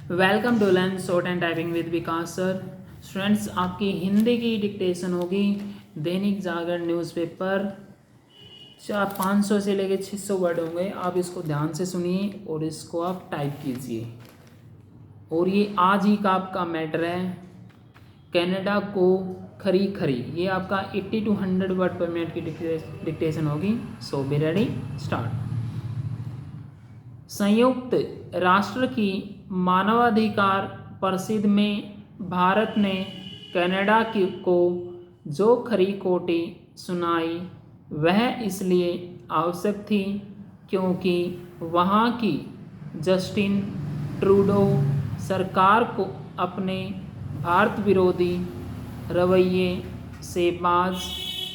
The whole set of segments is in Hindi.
Welcome to learn shorthand typing with Vikas sir. Students, आपकी हिंदी की डिक्टेशन होगी दैनिक जागरण न्यूज़पेपर। 500 से लेकर 600 वर्ड होंगे। आप इसको ध्यान से सुनिए और इसको आप टाइप कीजिए। और ये आज ही का आपका मैटर है। कनाडा को खरी खरी, ये आपका 80 to 100 वर्ड पर मिनट की डिक्टेशन होगी। सो बी रेडी, स्टार्ट। संयुक्त राष्ट्र की मानवाधिकार परिषद में भारत ने कनाडा को जो खरी खोटी सुनाई वह इसलिए आवश्यक थी क्योंकि वहाँ की जस्टिन ट्रूडो सरकार को अपने भारत विरोधी रवैये से बाज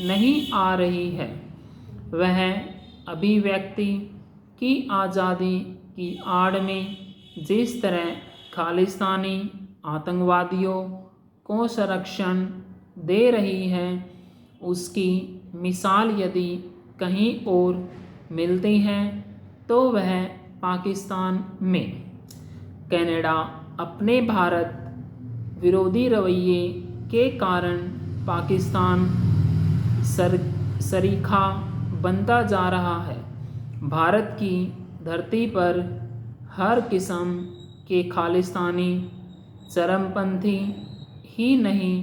नहीं आ रही है। वह अभिव्यक्ति की आज़ादी की आड़ में जिस तरह खालिस्तानी आतंकवादियों को संरक्षण दे रही है, उसकी मिसाल यदि कहीं और मिलती है तो वह पाकिस्तान में। कनाडा अपने भारत विरोधी रवैये के कारण पाकिस्तान सरीखा बनता जा रहा है। भारत की धरती पर हर किस्म के खालिस्तानी चरमपंथी ही नहीं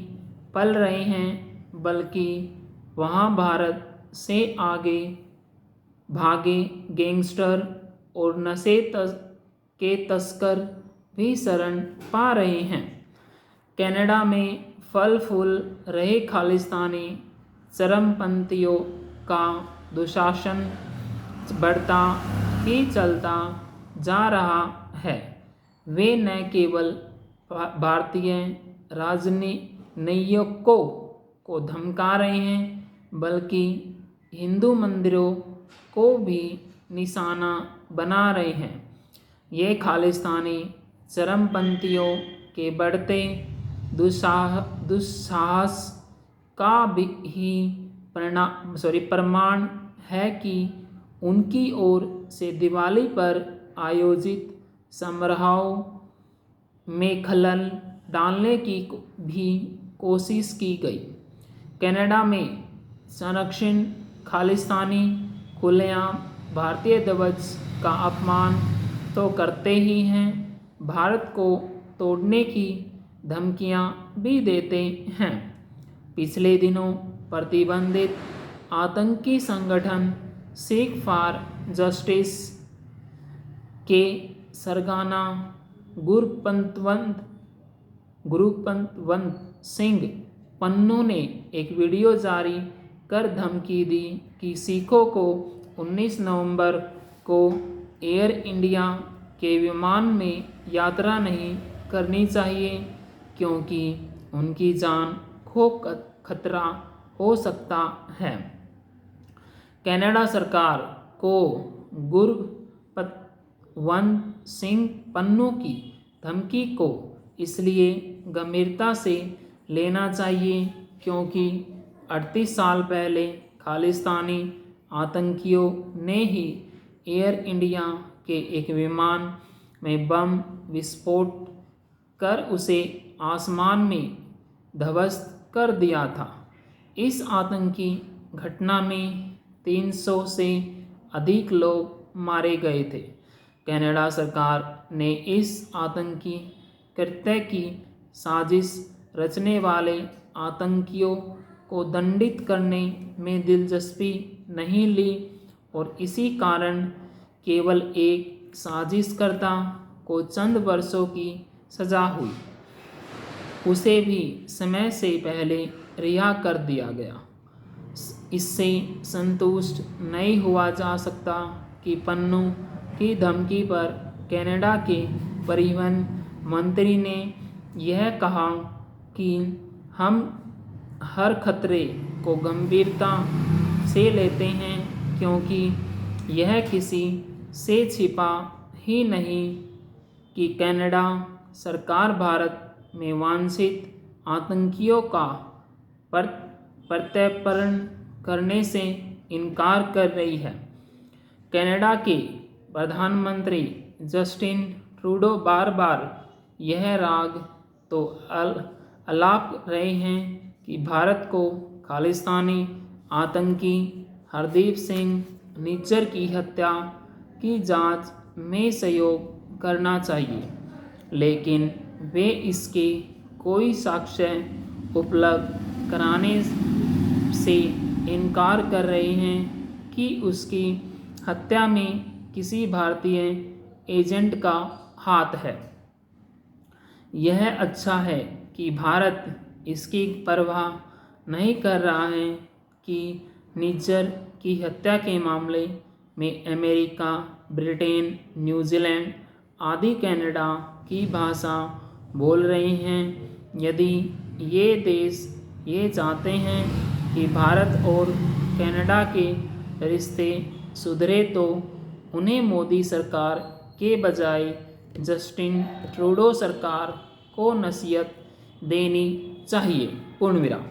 पल रहे हैं, बल्कि वहाँ भारत से आगे भागे गैंगस्टर और नशे के तस्कर भी शरण पा रहे हैं। कनाडा में फल फूल रहे खालिस्तानी चरमपंथियों का दुशासन बढ़ता ही चलता जा रहा है। वे न केवल भारतीय राजनयिकों को धमका रहे हैं, बल्कि हिंदू मंदिरों को भी निशाना बना रहे हैं। ये खालिस्तानी चरमपंथियों के बढ़ते दुस्साहस का भी प्रमाण है कि उनकी ओर से दिवाली पर आयोजित समारोह में खलल डालने की भी कोशिश की गई। कनाडा में संरक्षण खालिस्तानी खुलेआम भारतीय ध्वज का अपमान तो करते ही हैं, भारत को तोड़ने की धमकियां भी देते हैं। पिछले दिनों प्रतिबंधित आतंकी संगठन सिख फॉर जस्टिस के सरगना गुरुपंतवंत सिंह पन्नू ने एक वीडियो जारी कर धमकी दी कि सिखों को 19 नवंबर को एयर इंडिया के विमान में यात्रा नहीं करनी चाहिए, क्योंकि उनकी जान को खतरा हो सकता है। कनाडा सरकार को गुरपतवंत सिंह पन्नू की धमकी को इसलिए गंभीरता से लेना चाहिए क्योंकि 38 साल पहले खालिस्तानी आतंकियों ने ही एयर इंडिया के एक विमान में बम विस्फोट कर उसे आसमान में ध्वस्त कर दिया था। इस आतंकी घटना में 300 से अधिक लोग मारे गए थे। कनाडा सरकार ने इस आतंकी कृत्य की साजिश रचने वाले आतंकियों को दंडित करने में दिलचस्पी नहीं ली और इसी कारण केवल एक साजिशकर्ता को चंद वर्षों की सजा हुई। उसे भी समय से पहले रिहा कर दिया गया। इससे संतुष्ट नहीं हुआ जा सकता कि पन्नू की धमकी पर कनाडा के परिवहन मंत्री ने यह कहा कि हम हर खतरे को गंभीरता से लेते हैं, क्योंकि यह किसी से छिपा ही नहीं कि कनाडा सरकार भारत में वांछित आतंकियों का प्रत्यर्पण करने से इनकार कर रही है। कनाडा के प्रधानमंत्री जस्टिन ट्रूडो बार बार यह राग तो अलाप रहे हैं कि भारत को खालिस्तानी आतंकी हरदीप सिंह निज्जर की हत्या की जांच में सहयोग करना चाहिए, लेकिन वे इसके कोई साक्ष्य उपलब्ध कराने से इनकार कर रहे हैं कि उसकी हत्या में किसी भारतीय एजेंट का हाथ है। यह अच्छा है कि भारत इसकी परवाह नहीं कर रहा है कि निज्जर की हत्या के मामले में अमेरिका, ब्रिटेन, न्यूजीलैंड आदि कनाडा की भाषा बोल रहे हैं। यदि ये देश ये चाहते हैं कि भारत और कनाडा के रिश्ते सुधरे तो उन्हें मोदी सरकार के बजाय जस्टिन ट्रूडो सरकार को नसीहत देनी चाहिए। पूर्ण विराम।